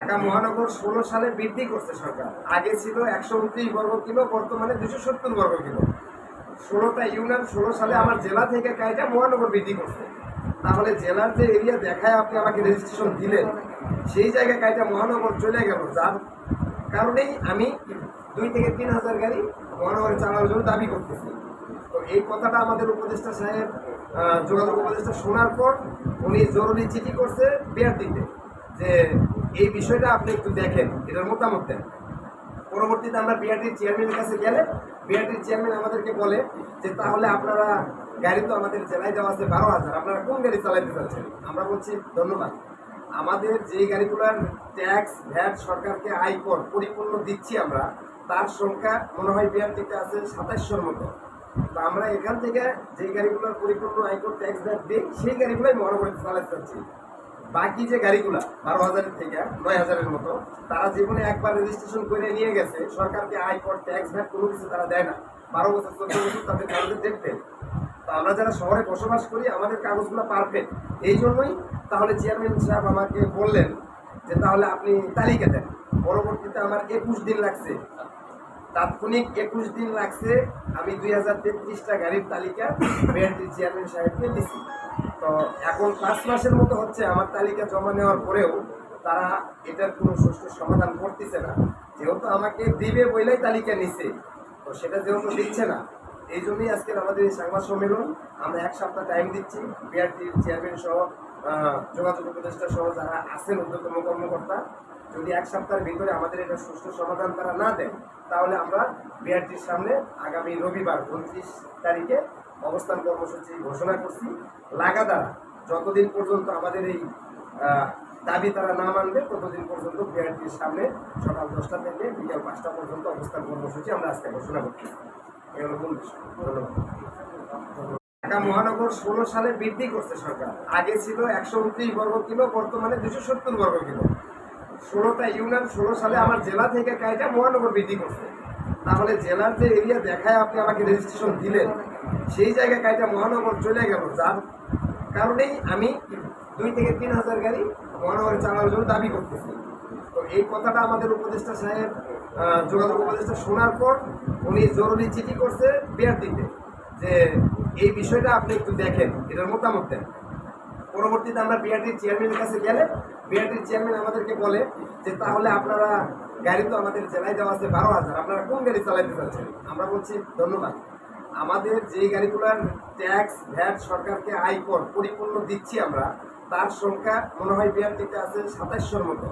ঢাকা মহানগর 16 সালে বৃদ্ধি করছে সরকার। আগে ছিল 129 বর্গ কিলো, বর্তমানে 270 বর্গ কিলো। 16টা ইউনিয়ন 16 সালে আমার জেলা থেকে কাইটা মহানগর বৃদ্ধি করছে। তাহলে জেলার যে এরিয়া দেখায় আপনি আমাকে রেজিস্ট্রেশন দিলেন, সেই জায়গায় কাইটা মহানগর চলে গেল, যার কারণেই আমি 2 থেকে 3 হাজার গাড়ি মহানগরে চালানোর জন্য দাবি করতেছি। তো এই কথাটা আমাদের উপদেষ্টা সাহেব, যোগাযোগ উপদেষ্টা শোনার পর উনি জরুরি চিঠি করছে বিআরটিতে যে এই বিষয়টা আপনি একটু দেখেন, এটার মতামত দেন। পরবর্তীতে আমরা বিআরটির চেয়ারম্যানের কাছে গেলে বিআরটির চেয়ারম্যান আমাদেরকে বলে যে তাহলে আপনারা গাড়ি তো আমাদের জেলায় দেওয়া আছে 12,000, আপনারা কোন গাড়ি চালাইতে চাচ্ছেন? আমরা বলছি ধন্যবাদ, আমাদের যে গাড়িগুলোর ট্যাক্স ভ্যাট সরকারকে আয়কর পরিপূর্ণ দিচ্ছি আমরা, তার সংখ্যা মনে হয় বিআরটিতে আছে 2700-র মতো। তো আমরা এখান থেকে যে গাড়িগুলোর পরিপূর্ণ আয়কর ট্যাক্স ভ্যাট দিই সেই গাড়িগুলোই মহানগরে চালাতে চাচ্ছি। বাকি যে গাড়িগুলা 12,000 থেকে 9,000-এর মতো, তারা জীবনে একবার রেজিস্ট্রেশন করে নিয়ে গেছে, সরকারকে আয়কর ট্যাক্স ভ্যাট কোনো কিছু তারা দেয় না। 12 বছর 14 বছর তাদের কাগজে দেখবে। তো আমরা যারা শহরে বসবাস করি আমাদের কাগজগুলো পারফেক্ট, এই জন্যই তাহলে চেয়ারম্যান সাহেব আমাকে বললেন যে তাহলে আপনি তালিকা দেন। পরবর্তীতে আমার 21 দিন লাগছে, তাৎক্ষণিক 21 দিন লাগছে। আমি 2033টা গাড়ির তালিকা বিআরটির চেয়ারম্যান সাহেবকে দিচ্ছি। তো এখন 5 মাসের মতো হচ্ছে আমার তালিকা জমা নেওয়ার পরেও তারা এটার কোনো সুষ্ঠু সমাধান করতেছে না। যেহেতু আমাকে দিবে বইলাই তালিকা নিচ্ছে, তো সেটা যেহেতু দিচ্ছে না, এই জন্যই আজকের আমাদের এই সংবাদ সম্মেলন। আমরা 1 সপ্তাহ টাইম দিচ্ছি, বিআরটির চেয়ারম্যান সহ যোগাযোগ উপদেষ্টা সহ যারা আছেন ঊর্ধ্বতন কর্মকর্তা, যদি 1 সপ্তাহের ভিতরে আমাদের এটা সুষ্ঠু সমাধান তারা না দেন, তাহলে আমরা বিআরটির সামনে আগামী রবিবার 29 তারিখে অবস্থান কর্মসূচি ঘোষণা করছি। লাগাতার যতদিন পর্যন্ত আমাদের এই দাবি তারা না মানবে, ততদিন পর্যন্ত বিআরটির সামনে সকাল 10টা থেকে বিকাল 5টা পর্যন্ত অবস্থান কর্মসূচি আমরা আজকে ঘোষণা করছি। এই হলো মূল বিষয়। ধন্যবাদ। ঢাকা মহানগর 16 সালে বৃদ্ধি করছে সরকার। আগে ছিল 129 বর্গ কিলো, বর্তমানে 270 বর্গ কিলো। 16টা ইউনিয়ন 16 সালে আমার জেলা থেকে কাইটা মহানগর বৃদ্ধি করছে। তাহলে জেলার যে এরিয়া দেখায় আপনি আমাকে রেজিস্ট্রেশন দিলেন, সেই জায়গায় কাইটা মহানগর চলে গেল, যার কারণেই আমি 2 থেকে 3 হাজার গাড়ি মহানগরে চালানোর জন্য দাবি করতেছি। তো এই কথাটা আমাদের উপদেষ্টা সাহেব, যোগাযোগ উপদেষ্টা শোনার পর উনি জরুরি চিঠি করছে বিআরটিতে যে এই বিষয়টা আপনি একটু দেখেন, এটার মতামত দেন। পরবর্তীতে আমরা বিআরটির চেয়ারম্যানের কাছে গেলে বিআরটির চেয়ারম্যান আমাদেরকে বলে যে তাহলে আপনারা গাড়ি তো আমাদের জেলায় দেওয়া আছে 12,000, আপনারা কোন গাড়ি চালাইতে চাচ্ছেন? আমরা বলছি ধন্যবাদ, আমাদের যে গাড়িগুলোর ট্যাক্স ভ্যাট সরকারকে আয়কর পরিপূর্ণ দিচ্ছি আমরা, তার সংখ্যা মনে হয় বিআরটিতে আছে 2700-র মতো।